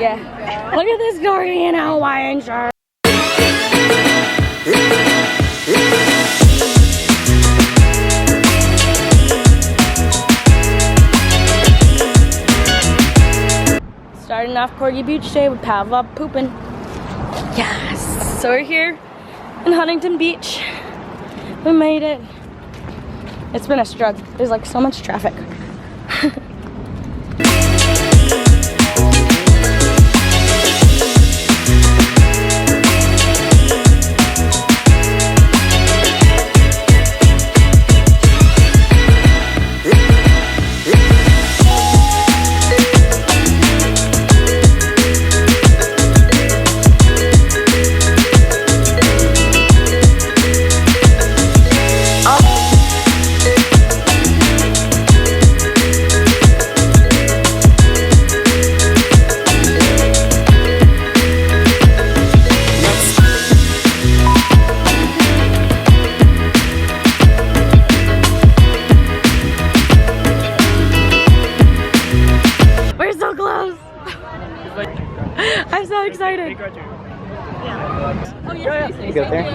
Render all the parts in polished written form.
Yeah. Look at this doggy in a Hawaiian shirt. Starting off Corgi Beach day with Pavlov pooping. Yes. So we're here in Huntington Beach. We made it. It's been a struggle. There's like so much traffic. I'm so excited. Oh, yes, please. You go there.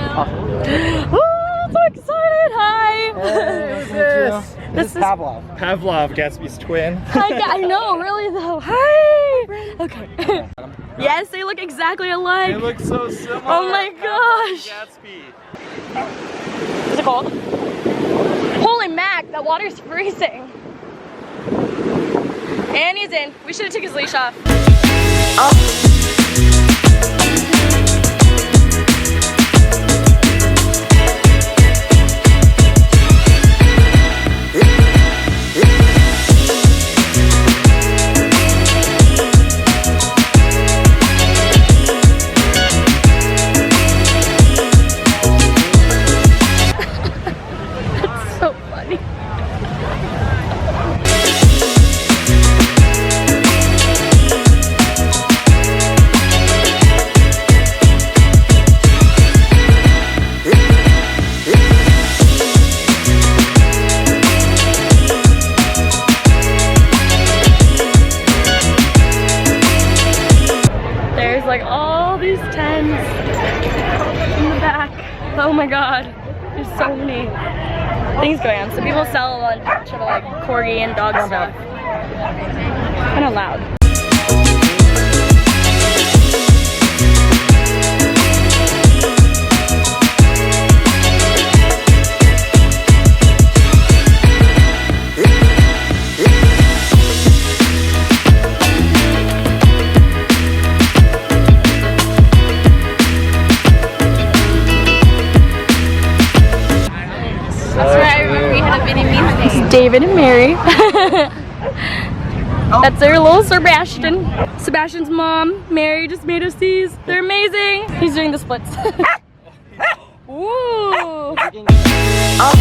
Oh, so excited. Hi. Hey, who's this? This is Pavlov. Pavlov, Gatsby's twin. I know, really though. Hi. Okay. Yes, they look exactly alike. They look so similar. Oh my gosh. Gatsby. Is it cold? Holy mac, that water's freezing. And he's in. We should have took his leash off. Oh. That's so funny. Like all these tents in the back. Oh my god, there's so many things going on. So people sell a bunch of like corgi and dog stuff. Kind of loud. David and Mary. That's their little Sebastian. Sebastian's mom, Mary, just made us these. They're amazing. He's doing the splits. Ooh. Oh.